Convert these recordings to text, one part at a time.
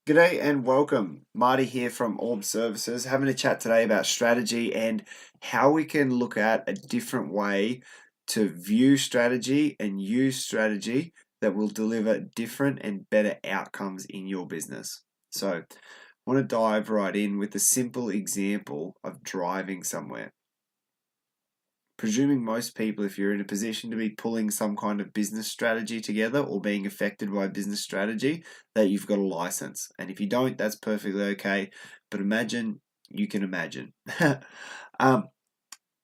G'day and welcome. Marty here from Orb Services, having a chat today about strategy and how we can look at a different way to view strategy and use strategy that will deliver different and better outcomes in your business. So, I want to dive right in with a simple example of driving somewhere. Presuming most people, if you're in a position to be pulling some kind of business strategy together or being affected by business strategy, that you've got a license. And if you don't, that's perfectly okay. But imagine you can imagine. um,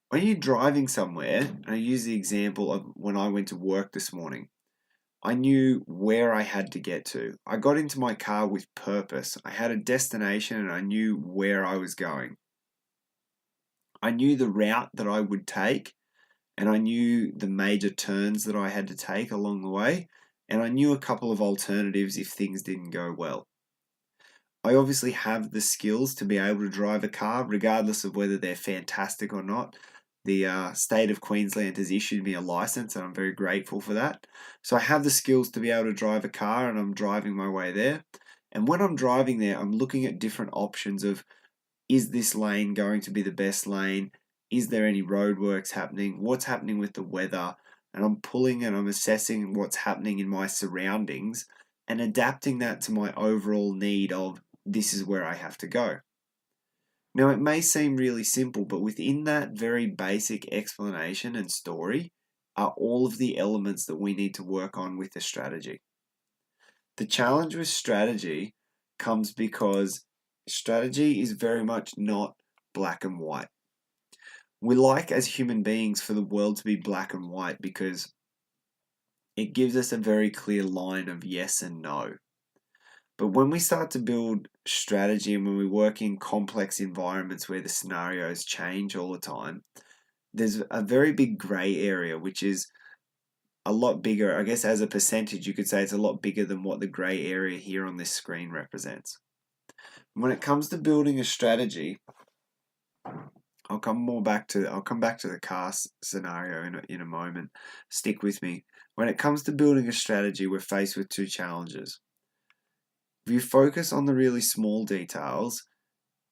when you're driving somewhere, and I use the example of when I went to work this morning, I knew where I had to get to. I got into my car with purpose. I had a destination and I knew where I was going. I knew the route that I would take, and I knew the major turns that I had to take along the way, and I knew a couple of alternatives if things didn't go well. I obviously have the skills to be able to drive a car, regardless of whether they're fantastic or not. The state of Queensland has issued me a license, and I'm very grateful for that. So I have the skills to be able to drive a car, and I'm driving my way there. And when I'm driving there, I'm looking at different options of, is this lane going to be the best lane? Is there any roadworks happening? What's happening with the weather? And I'm pulling and I'm assessing what's happening in my surroundings and adapting that to my overall need of, this is where I have to go. Now, it may seem really simple, but within that very basic explanation and story are all of the elements that we need to work on with the strategy. The challenge with strategy comes because strategy is very much not black and white. We like, as human beings, for the world to be black and white because it gives us a very clear line of yes and no. But when we start to build strategy and when we work in complex environments where the scenarios change all the time, there's a very big gray area, which is a lot bigger. I guess as a percentage, you could say it's a lot bigger than what the gray area here on this screen represents. When it comes to building a strategy, I'll come back to the car scenario in a moment. Stick with me. When it comes to building a strategy, we're faced with two challenges. If you focus on the really small details,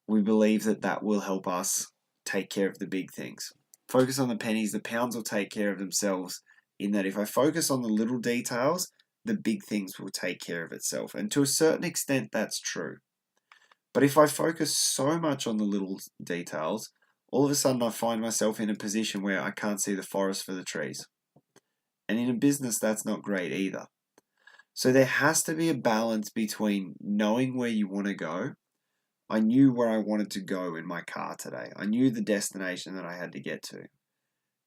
we believe that that will help us take care of the big things. Focus on the pennies, the pounds will take care of themselves, in that if I focus on the little details, the big things will take care of itself. And to a certain extent, that's true. But if I focus so much on the little details, all of a sudden I find myself in a position where I can't see the forest for the trees. And in a business, that's not great either. So there has to be a balance between knowing where you want to go. I knew where I wanted to go in my car today. I knew the destination that I had to get to.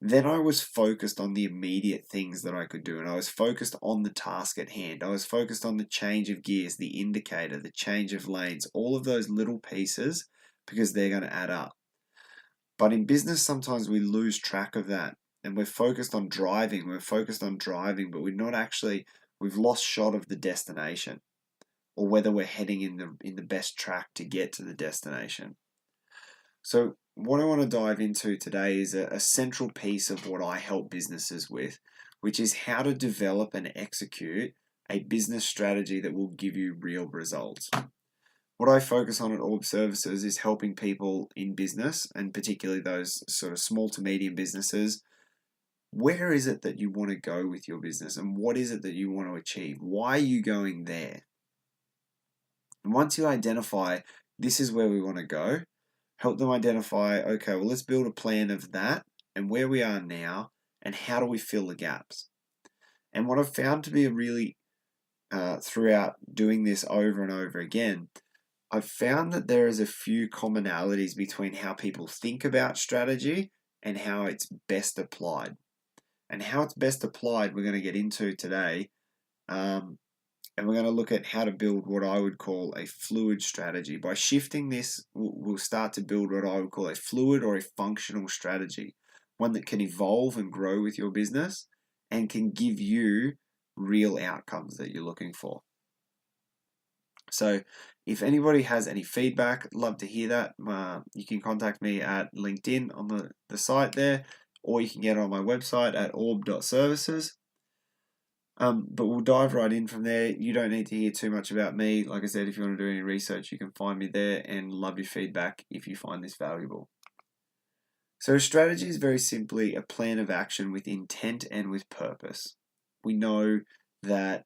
Then I was focused on the immediate things that I could do, and I was focused on the task at hand. I was focused on the change of gears, the indicator, the change of lanes, all of those little pieces, because they're going to add up. But in business, sometimes we lose track of that, and we're focused on driving. But we've lost shot of the destination, or whether we're heading in the best track to get to the destination. So what I want to dive into today is a central piece of what I help businesses with, which is how to develop and execute a business strategy that will give you real results. What I focus on at Orb Services is helping people in business, and particularly those sort of small to medium businesses. Where is it that you want to go with your business, and what is it that you want to achieve? Why are you going there? And once you identify, this is where we want to go, help them identify, okay, well, let's build a plan of that and where we are now and how do we fill the gaps. And what I've found to be a really, throughout doing this over and over again, I've found that there is a few commonalities between how people think about strategy and how it's best applied. And how it's best applied, we're going to get into today. And we're going to look at how to build what I would call a fluid strategy. By shifting this, we'll start to build what I would call a fluid or a functional strategy, one that can evolve and grow with your business and can give you real outcomes that you're looking for. So if anybody has any feedback, I'd love to hear that. You can contact me at LinkedIn on the site there, or you can get on my website at orb.services. But we'll dive right in from there. You don't need to hear too much about me. Like I said, if you want to do any research, you can find me there, and love your feedback if you find this valuable. So, a strategy is very simply a plan of action with intent and with purpose. We know that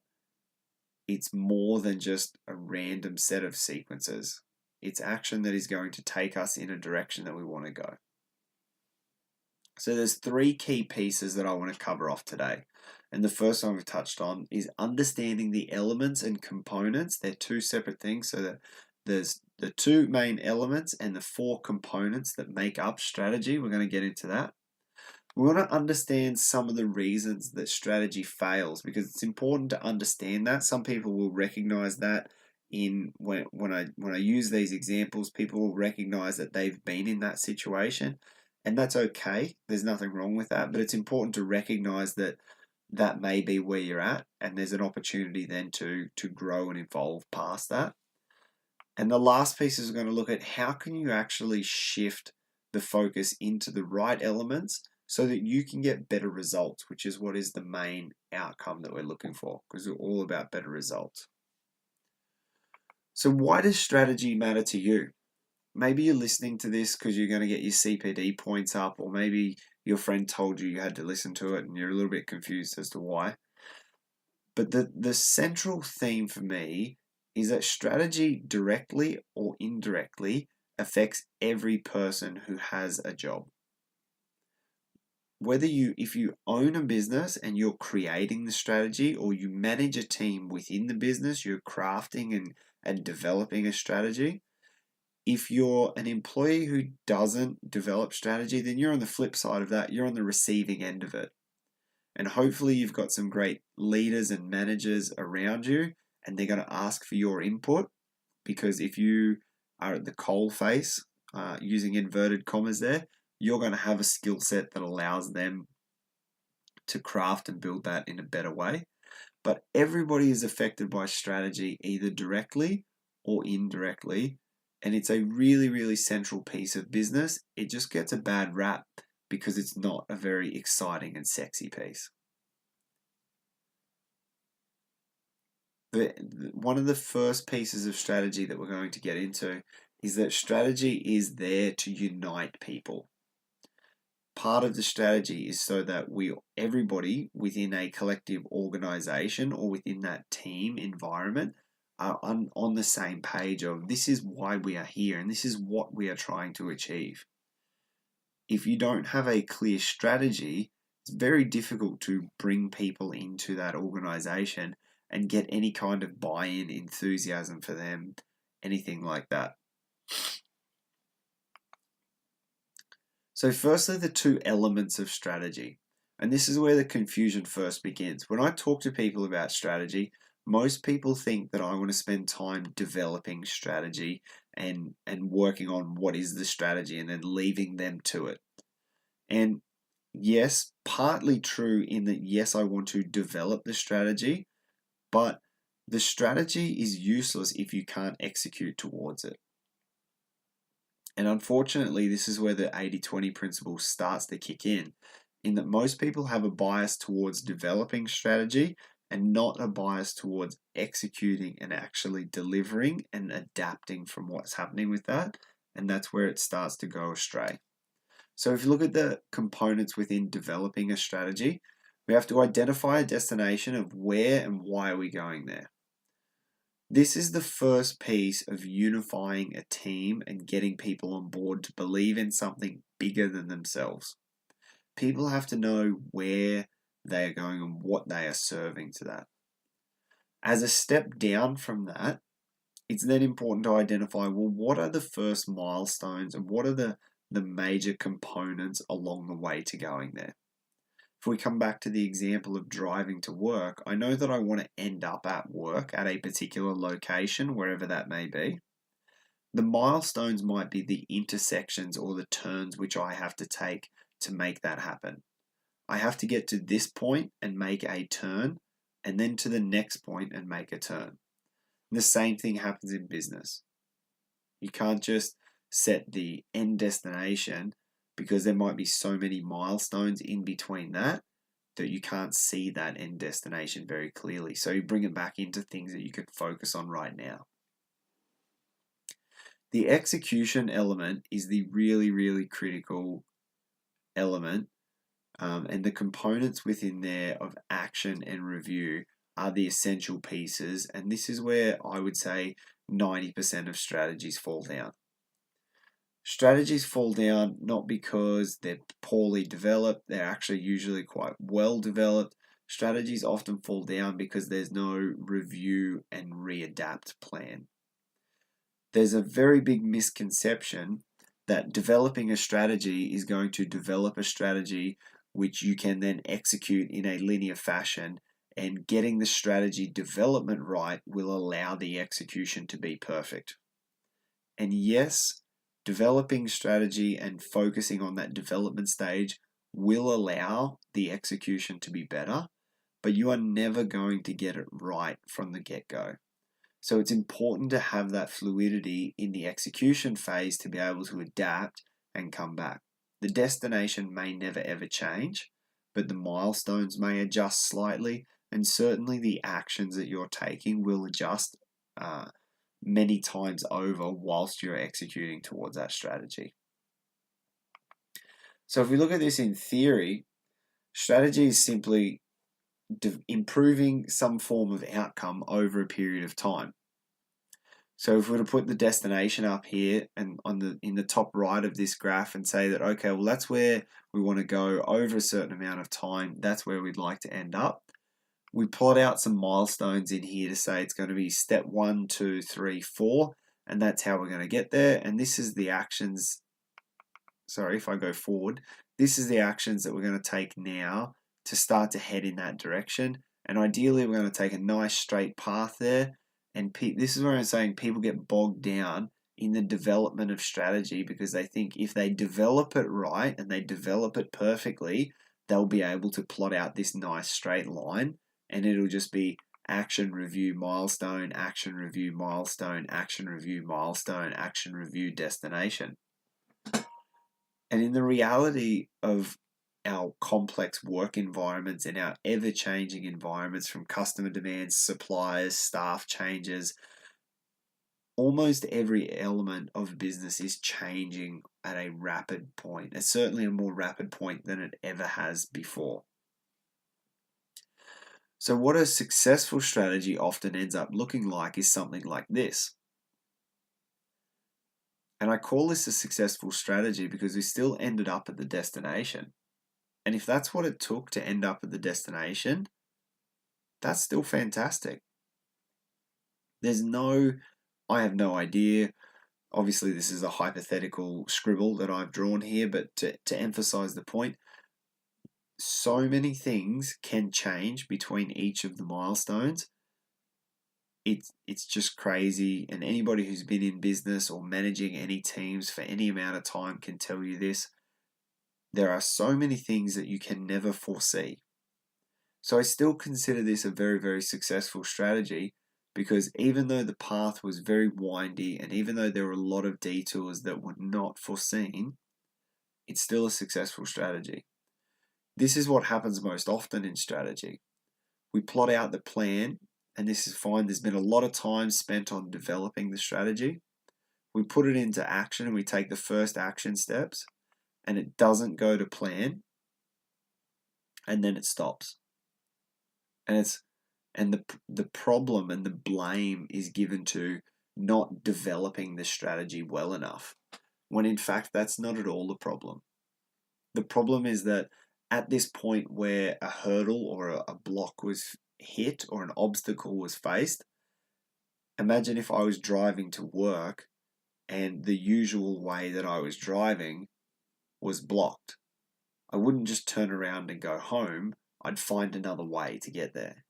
it's more than just a random set of sequences. It's action that is going to take us in a direction that we want to go. So there's three key pieces that I want to cover off today. And the first one we've touched on is understanding the elements and components. They're two separate things. So that there's the two main elements and the four components that make up strategy. We're going to get into that. We want to understand some of the reasons that strategy fails, because it's important to understand that. Some people will recognize that when I use these examples, people will recognize that they've been in that situation, and that's okay. There's nothing wrong with that, but it's important to recognize that that may be where you're at, and there's an opportunity then to grow and evolve past that. And the last piece is we're going to look at how can you actually shift the focus into the right elements so that you can get better results, which is what is the main outcome that we're looking for, because we're all about better results. So why does strategy matter to you? Maybe you're listening to this because you're going to get your CPD points up, or maybe your friend told you had to listen to it and you're a little bit confused as to why. But the central theme for me is that strategy directly or indirectly affects every person who has a job. If you own a business and you're creating the strategy, or you manage a team within the business, you're crafting and developing a strategy. If you're an employee who doesn't develop strategy, then you're on the flip side of that. You're on the receiving end of it. And hopefully you've got some great leaders and managers around you, and they're going to ask for your input, because if you are at the coal face, using inverted commas there, you're going to have a skill set that allows them to craft and build that in a better way. But everybody is affected by strategy, either directly or indirectly. And it's a really, really central piece of business. It just gets a bad rap because it's not a very exciting and sexy piece. One of the first pieces of strategy that we're going to get into is that strategy is there to unite people. Part of the strategy is so that everybody within a collective organization or within that team environment are on the same page of this is why we are here and this is what we are trying to achieve. If you don't have a clear strategy, it's very difficult to bring people into that organization and get any kind of buy-in, enthusiasm for them, anything like that. So firstly, the two elements of strategy. And this is where the confusion first begins. When I talk to people about strategy, most people think that I want to spend time developing strategy and working on what is the strategy and then leaving them to it. And yes, partly true in that, yes, I want to develop the strategy, but the strategy is useless if you can't execute towards it. And unfortunately, this is where the 80-20 principle starts to kick in that most people have a bias towards developing strategy and not a bias towards executing and actually delivering and adapting from what's happening with that. And that's where it starts to go astray. So if you look at the components within developing a strategy, we have to identify a destination of where and why are we going there. This is the first piece of unifying a team and getting people on board to believe in something bigger than themselves. People have to know where they are going and what they are serving to that. As a step down from that, it's then important to identify, well, what are the first milestones and what are the major components along the way to going there? If we come back to the example of driving to work, I know that I want to end up at work at a particular location, wherever that may be. The milestones might be the intersections or the turns which I have to take to make that happen. I have to get to this point and make a turn, and then to the next point and make a turn. The same thing happens in business. You can't just set the end destination because there might be so many milestones in between that that you can't see that end destination very clearly. So you bring it back into things that you can focus on right now. The execution element is the really, really critical element, and the components within there of action and review are the essential pieces, and this is where I would say 90% of strategies fall down. Strategies fall down not because they're poorly developed, they're actually usually quite well developed. Strategies often fall down because there's no review and readapt plan. There's a very big misconception that developing a strategy is going to develop a strategy which you can then execute in a linear fashion, and getting the strategy development right will allow the execution to be perfect. And yes, developing strategy and focusing on that development stage will allow the execution to be better, but you are never going to get it right from the get-go. So it's important to have that fluidity in the execution phase to be able to adapt and come back. The destination may never ever change, but the milestones may adjust slightly, and certainly the actions that you're taking will adjust many times over whilst you're executing towards that strategy. So if we look at this in theory, strategy is simply improving some form of outcome over a period of time. So if we were to put the destination up here and in the top right of this graph and say that, okay, well, that's where we want to go over a certain amount of time, that's where we'd like to end up. We plot out some milestones in here to say it's going to be step 1, 2, 3, 4, and that's how we're going to get there. And this is the actions, sorry, if I go forward, this is the actions that we're going to take now to start to head in that direction. And ideally, we're going to take a nice straight path there. And this is where I'm saying people get bogged down in the development of strategy because they think if they develop it right and they develop it perfectly, they'll be able to plot out this nice straight line, and it'll just be action, review, milestone, action, review, milestone, action, review, milestone, action, review, destination. And in the reality of our complex work environments and our ever-changing environments, from customer demands, suppliers, staff changes, almost every element of business is changing at a rapid point. It's certainly a more rapid point than it ever has before. So what a successful strategy often ends up looking like is something like this. And I call this a successful strategy because we still ended up at the destination. And if that's what it took to end up at the destination, that's still fantastic. I have no idea. Obviously, this is a hypothetical scribble that I've drawn here, but to emphasize the point, so many things can change between each of the milestones. It's just crazy, and anybody who's been in business or managing any teams for any amount of time can tell you this. There are so many things that you can never foresee. So I still consider this a very, very successful strategy because even though the path was very windy and even though there were a lot of detours that were not foreseen, it's still a successful strategy. This is what happens most often in strategy. We plot out the plan, and this is fine. There's been a lot of time spent on developing the strategy. We put it into action and we take the first action steps, and it doesn't go to plan, and then it stops. And the problem and the blame is given to not developing the strategy well enough, when in fact that's not at all the problem. The problem is that at this point where a hurdle or a block was hit or an obstacle was faced, imagine if I was driving to work and the usual way that I was driving was blocked. I wouldn't just turn around and go home. I'd find another way to get there.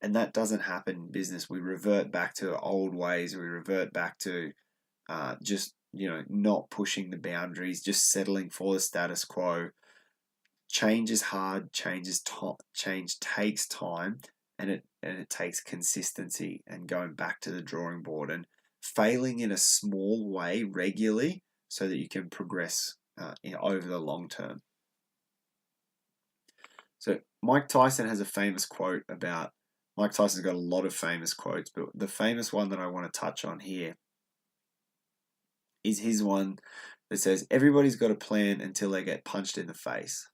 And that doesn't happen in business. We revert back to old ways. We revert back to just not pushing the boundaries, just settling for the status quo. Change is hard. Change takes time, and it takes consistency and going back to the drawing board and failing in a small way regularly so that you can progress over the long term. So Mike Tyson has a famous quote about, Mike Tyson's got a lot of famous quotes, but the famous one that I want to touch on here is his one that says, everybody's got a plan until they get punched in the face,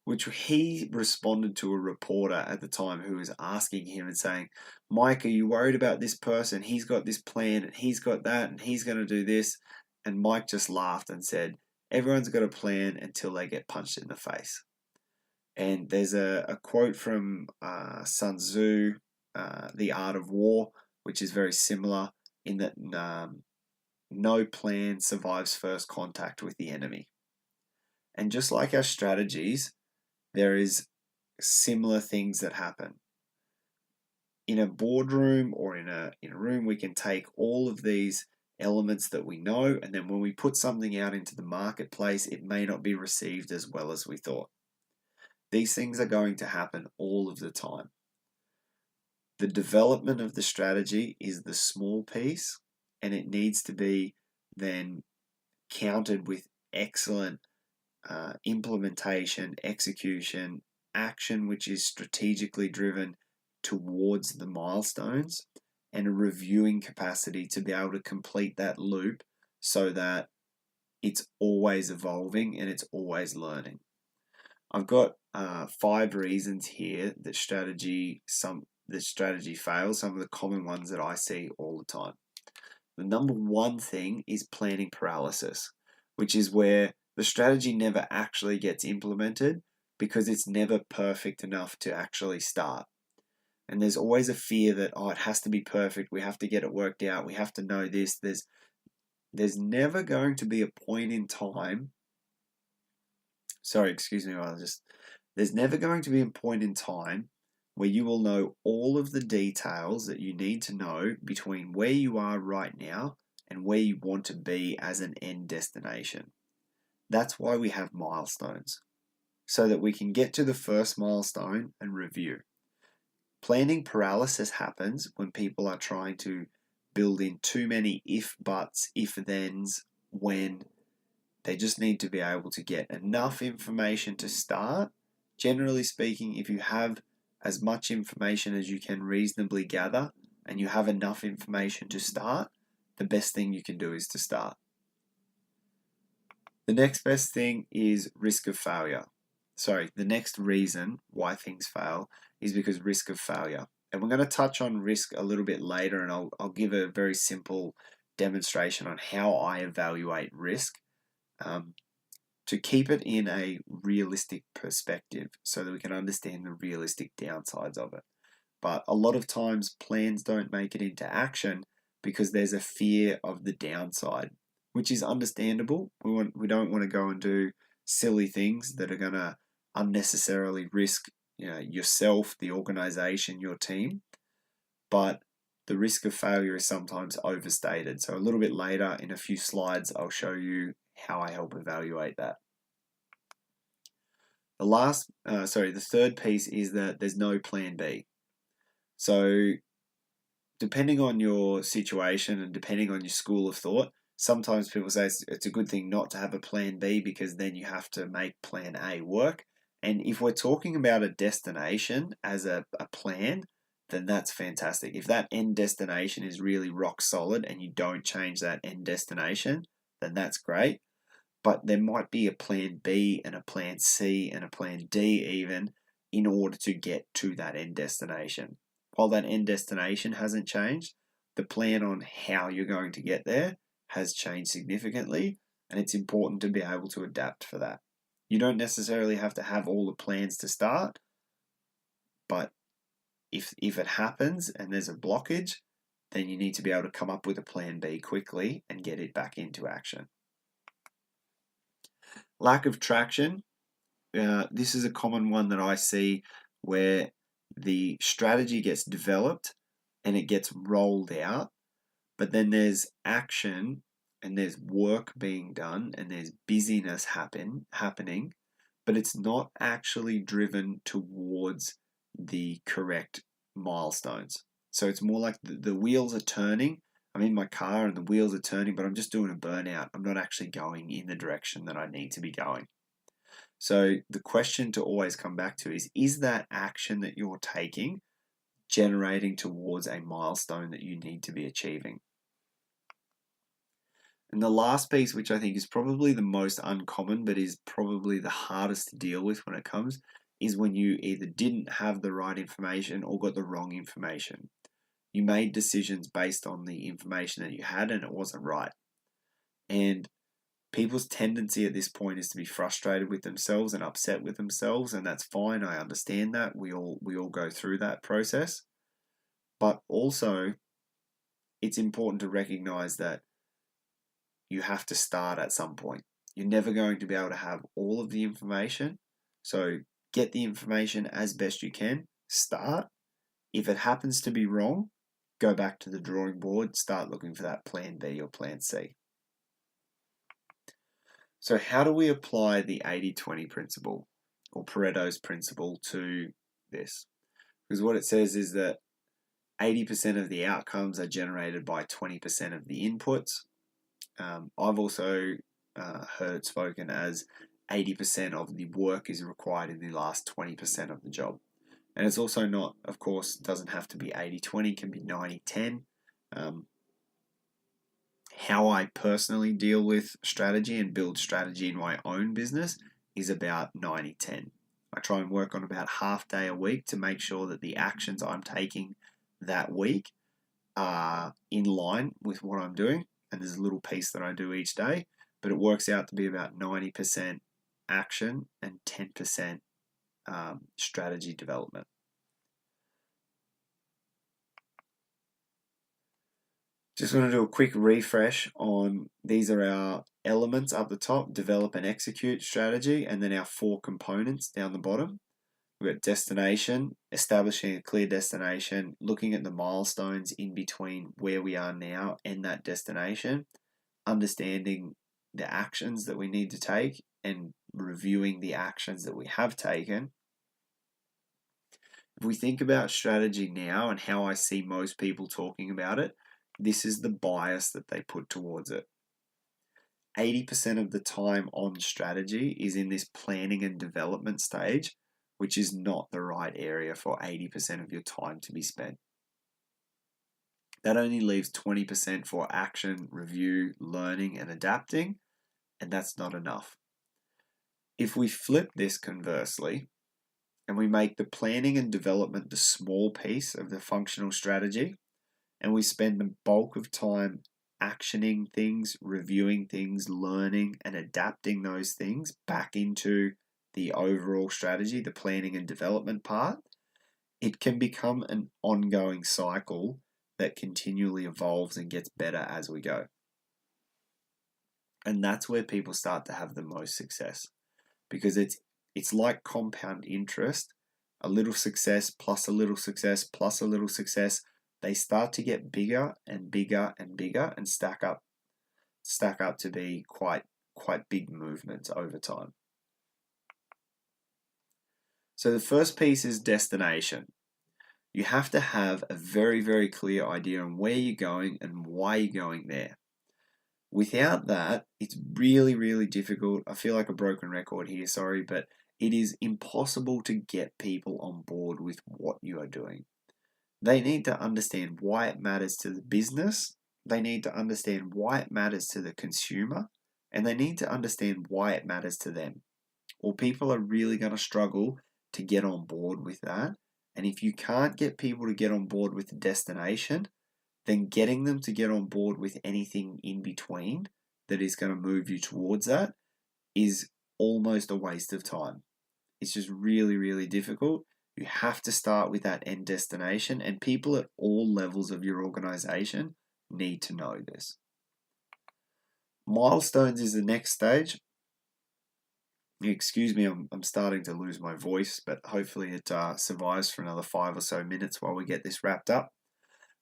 which he responded to a reporter at the time who was asking him and saying, Mike, are you worried about this person? He's got this plan and he's got that and he's going to do this. And Mike just laughed and said, everyone's got a plan until they get punched in the face. And there's a quote from Sun Tzu, The Art of War, which is very similar in that no plan survives first contact with the enemy. And just like our strategies, there is similar things that happen. In a boardroom or in a room, we can take all of these elements that we know, and then when we put something out into the marketplace, it may not be received as well as we thought. These things are going to happen all of the time. The development of the strategy is the small piece, and it needs to be then countered with excellent implementation, execution, action, which is strategically driven towards the milestones, and a reviewing capacity to be able to complete that loop so that it's always evolving and it's always learning. I've got 5 reasons here that strategy fails, some of the common ones that I see all the time. The number one thing is planning paralysis, which is where the strategy never actually gets implemented because it's never perfect enough to actually start. And there's always a fear that, it has to be perfect, we have to get it worked out, we have to know this. There's never going to be a point in time, there's never going to be a point in time where you will know all of the details that you need to know between where you are right now and where you want to be as an end destination. That's why we have milestones, so that we can get to the first milestone and review. Planning paralysis happens when people are trying to build in too many if buts, if thens, when they just need to be able to get enough information to start. Generally speaking, if you have as much information as you can reasonably gather and you have enough information to start, the best thing you can do is to start. The next best thing is risk of failure. The next reason why things fail is because risk of failure. And we're going to touch on risk a little bit later, and I'll give a very simple demonstration on how I evaluate risk to keep it in a realistic perspective so that we can understand the realistic downsides of it. But a lot of times plans don't make it into action because there's a fear of the downside, which is understandable. We don't want to go and do silly things that are going to unnecessarily risk yourself, the organization, your team. But the risk of failure is sometimes overstated. So a little bit later in a few slides, I'll show you how I help evaluate that. The third piece is that there's no plan B. So depending on your situation and depending on your school of thought, sometimes people say it's a good thing not to have a plan B because then you have to make plan A work. And if we're talking about a destination as a plan, then that's fantastic. If that end destination is really rock solid and you don't change that end destination, then that's great. But there might be a plan B and a plan C and a plan D even in order to get to that end destination. While that end destination hasn't changed, the plan on how you're going to get there has changed significantly, and it's important to be able to adapt for that. You don't necessarily have to have all the plans to start, but if it happens and there's a blockage, then you need to be able to come up with a plan B quickly and get it back into action. Lack of traction. This is a common one that I see where the strategy gets developed and it gets rolled out, but then there's action and there's work being done and there's busyness happening, but it's not actually driven towards the correct milestones. So it's more like the wheels are turning. I'm in my car and the wheels are turning, but I'm just doing a burnout. I'm not actually going in the direction that I need to be going. So the question to always come back to is that action that you're taking generating towards a milestone that you need to be achieving? And the last piece, which I think is probably the most uncommon, but is probably the hardest to deal with when it comes, is when you either didn't have the right information or got the wrong information. You made decisions based on the information that you had and it wasn't right. And people's tendency at this point is to be frustrated with themselves and upset with themselves, and that's fine. I understand that. We all go through that process. But also, it's important to recognize that you have to start at some point. You're never going to be able to have all of the information. So get the information as best you can. Start. If it happens to be wrong, go back to the drawing board, start looking for that plan B or plan C. So how do we apply the 80-20 principle or Pareto's principle to this? Because what it says is that 80% of the outcomes are generated by 20% of the inputs. I've also heard it spoken as 80% of the work is required in the last 20% of the job. And it's also not, of course, doesn't have to be 80-20, it can be 90-10. How I personally deal with strategy and build strategy in my own business is about 90-10. I try and work on about half day a week to make sure that the actions I'm taking that week are in line with what I'm doing. And there's a little piece that I do each day, but it works out to be about 90% action and 10% strategy development. Just want to do a quick refresh on these are our elements up the top: develop and execute strategy, and then our 4 components down the bottom. We've got destination, establishing a clear destination, looking at the milestones in between where we are now and that destination, understanding the actions that we need to take and reviewing the actions that we have taken. If we think about strategy now and how I see most people talking about it, this is the bias that they put towards it. 80% of the time on strategy is in this planning and development stage, which is not the right area for 80% of your time to be spent. That only leaves 20% for action, review, learning, and adapting, and that's not enough. If we flip this conversely, and we make the planning and development the small piece of the functional strategy, and we spend the bulk of time actioning things, reviewing things, learning, and adapting those things back into the overall strategy, the planning and development part, it can become an ongoing cycle that continually evolves and gets better as we go. And that's where people start to have the most success, because it's like compound interest. A little success plus a little success plus a little success, they start to get bigger and bigger and bigger and stack up to be quite big movements over time. So the first piece is destination. You have to have a very, very clear idea on where you're going and why you're going there. Without that, it's really, really difficult. I feel like a broken record here, sorry, but it is impossible to get people on board with what you are doing. They need to understand why it matters to the business. They need to understand why it matters to the consumer, and they need to understand why it matters to them. Or people are really going to struggle to get on board with that. And if you can't get people to get on board with the destination, then getting them to get on board with anything in between that is going to move you towards that is almost a waste of time. It's just really, really difficult. You have to start with that end destination, and people at all levels of your organization need to know this. Milestones is the next stage. Excuse me, I'm starting to lose my voice, but hopefully it survives for another 5 or so minutes while we get this wrapped up.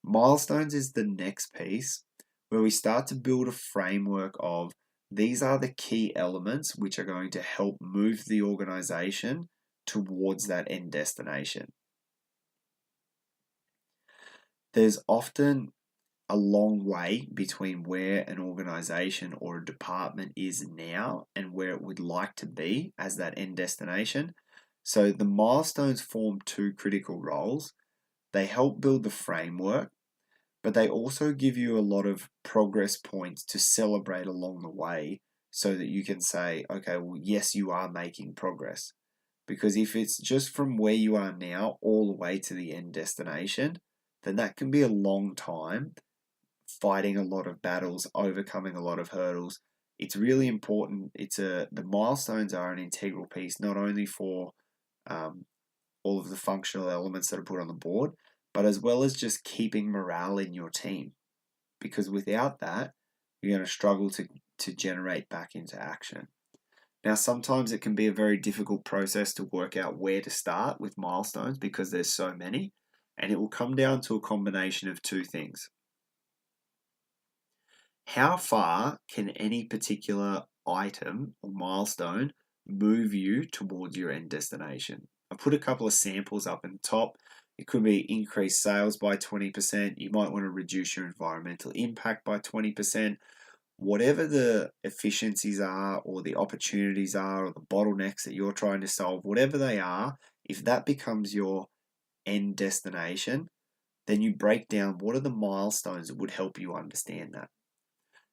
Milestones is the next piece where we start to build a framework of these are the key elements which are going to help move the organization towards that end destination. There's often a long way between where an organization or a department is now and where it would like to be as that end destination. So the milestones form two critical roles. They help build the framework, but they also give you a lot of progress points to celebrate along the way so that you can say, okay, well, yes, you are making progress. Because if it's just from where you are now all the way to the end destination, then that can be a long time fighting a lot of battles, overcoming a lot of hurdles. It's really important. The milestones are an integral piece, not only for um, all of the functional elements that are put on the board, but as well as just keeping morale in your team. Because without that, you're going to struggle to generate back into action. Now, sometimes it can be a very difficult process to work out where to start with milestones because there's so many, and it will come down to a combination of two things. How far can any particular item or milestone move you towards your end destination? I've put a couple of samples up in the top. It could be increase sales by 20%. You might want to reduce your environmental impact by 20%. Whatever the efficiencies are, or the opportunities are, or the bottlenecks that you're trying to solve, whatever they are, if that becomes your end destination, then you break down what are the milestones that would help you understand that.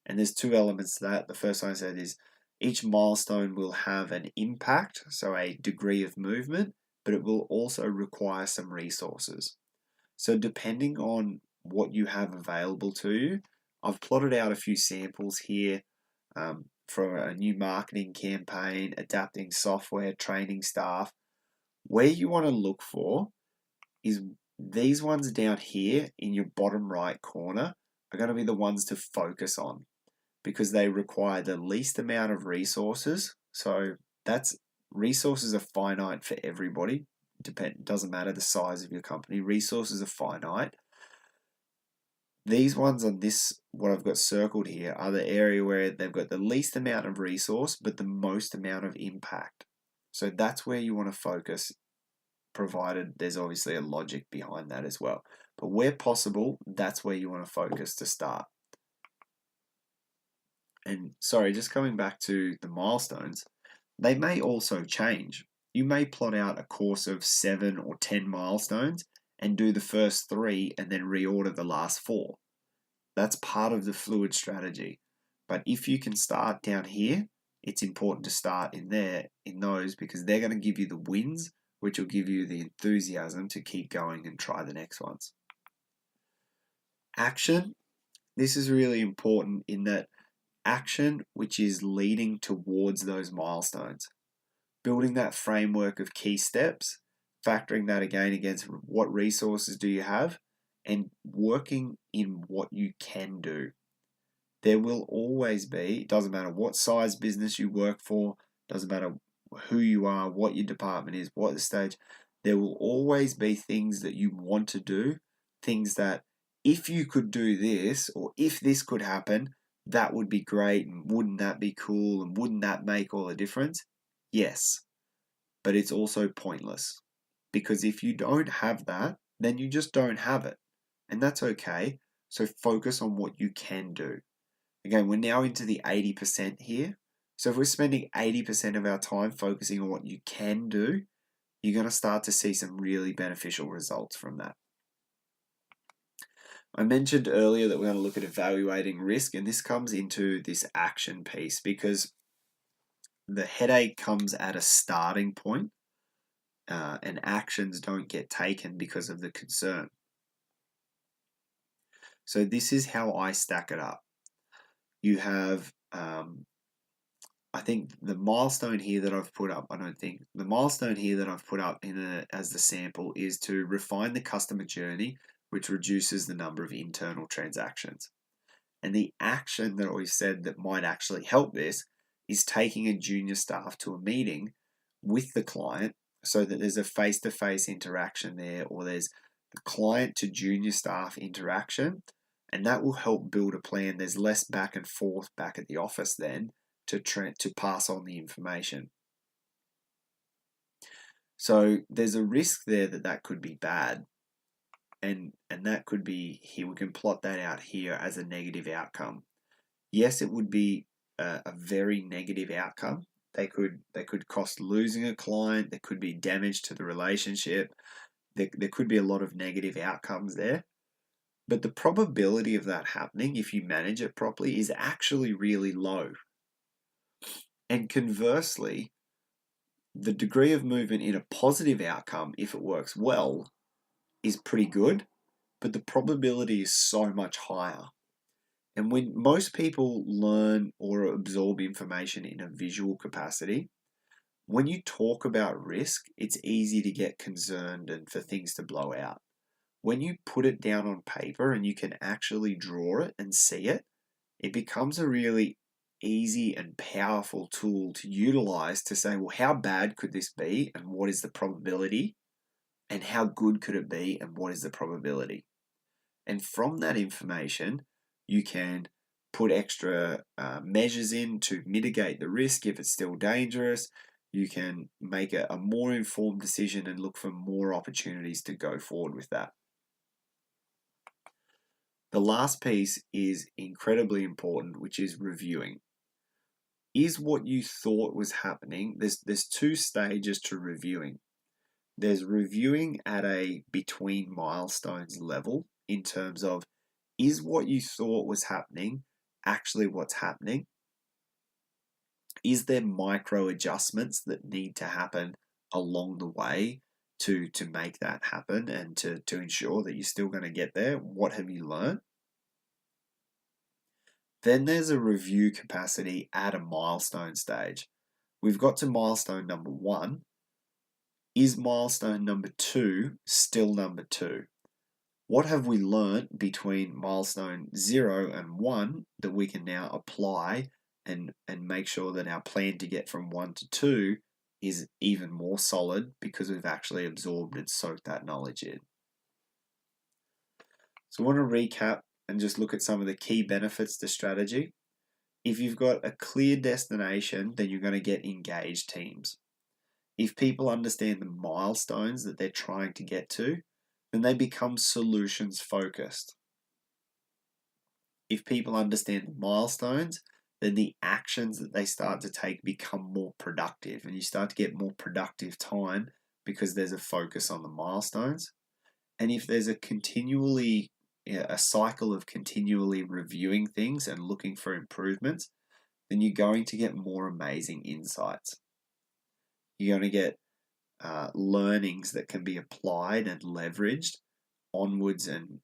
And there's two elements to that. The first one I said is each milestone will have an impact, so a degree of movement, but it will also require some resources. So depending on what you have available to you, I've plotted out a few samples here for a new marketing campaign, adapting software, training staff. Where you want to look for is these ones down here in your bottom right corner are going to be the ones to focus on because they require the least amount of resources. So that's resources are finite for everybody. Doesn't matter the size of your company. Resources are finite. These ones on this, what I've got circled here, are the area where they've got the least amount of resource, but the most amount of impact. So that's where you want to focus, provided there's obviously a logic behind that as well. But where possible, that's where you want to focus to start. And sorry, just coming back to the milestones, they may also change. You may plot out a course of 7 or 10 milestones and do the first 3 and then reorder the last 4. That's part of the fluid strategy. But if you can start down here, it's important to start in those, because they're going to give you the wins, which will give you the enthusiasm to keep going and try the next ones. Action. This is really important in that action which is leading towards those milestones. Building that framework of key steps, factoring that again against what resources do you have, and working in what you can do. There will always be, it doesn't matter what size business you work for, doesn't matter who you are, what your department is, what the stage, there will always be things that you want to do, things that if you could do this, or if this could happen, that would be great, and wouldn't that be cool, and wouldn't that make all the difference? Yes, but it's also pointless, because if you don't have that, then you just don't have it, and that's okay. So focus on what you can do. Again, we're now into the 80% here. So if we're spending 80% of our time focusing on what you can do, you're going to start to see some really beneficial results from that. I mentioned earlier that we're going to look at evaluating risk, and this comes into this action piece because the headache comes at a starting point, and actions don't get taken because of the concern. So this is how I stack it up. You have, I think the milestone here that I've put up, the milestone here that I've put up as the sample is to refine the customer journey, which reduces the number of internal transactions. And the action that we've said that might actually help this is taking a junior staff to a meeting with the client so that there's a face-to-face interaction there, or there's the client to junior staff interaction, and that will help build a plan. There's less back and forth back at the office then to pass on the information. So there's a risk there that could be bad. and that could be here. We can plot that out here as a negative outcome. Yes, it would be a very negative outcome. They could cost losing a client. There could be damage to the relationship. There could be a lot of negative outcomes there. But the probability of that happening, if you manage it properly, is actually really low. And conversely, the degree of movement in a positive outcome, if it works well, is pretty good, but the probability is so much higher. And when most people learn or absorb information in a visual capacity, when you talk about risk, it's easy to get concerned and for things to blow out. When you put it down on paper and you can actually draw it and see it, it becomes a really easy and powerful tool to utilize to say, well, how bad could this be and what is the probability? And how good could it be and what is the probability? And from that information, you can put extra measures in to mitigate the risk if it's still dangerous. You can make a more informed decision and look for more opportunities to go forward with that. The last piece is incredibly important, which is reviewing. Is what you thought was happening? There's two stages to reviewing. There's reviewing at a between milestones level in terms of, is what you thought was happening actually what's happening? Is there micro adjustments that need to happen along the way to make that happen and to ensure that you're still going to get there? What have you learned? Then there's a review capacity at a milestone stage. We've got to milestone number 1. Is milestone number 2 still number 2? What have we learnt between milestone 0 and 1 that we can now apply and make sure that our plan to get from 1 to 2 is even more solid because we've actually absorbed and soaked that knowledge in. So I want to recap and just look at some of the key benefits to strategy. If you've got a clear destination, then you're going to get engaged teams. If people understand the milestones that they're trying to get to, then they become solutions focused. If people understand the milestones, then the actions that they start to take become more productive, and you start to get more productive time because there's a focus on the milestones. And if there's a cycle of continually reviewing things and looking for improvements, then you're going to get more amazing insights. You're going to get learnings that can be applied and leveraged onwards and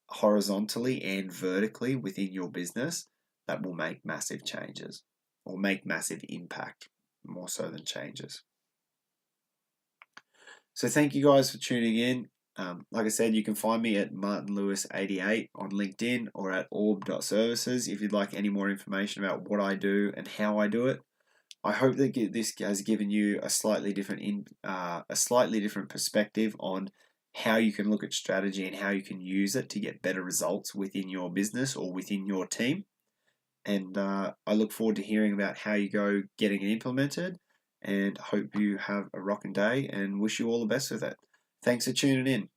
horizontally and vertically within your business that will make massive changes or make massive impact, more so than changes. So thank you guys for tuning in. Like I said, you can find me at martinlewis88 on LinkedIn or at orb.services if you'd like any more information about what I do and how I do it. I hope that this has given you a slightly different perspective on how you can look at strategy and how you can use it to get better results within your business or within your team. And I look forward to hearing about how you go getting it implemented, and hope you have a rocking day and wish you all the best with it. Thanks for tuning in.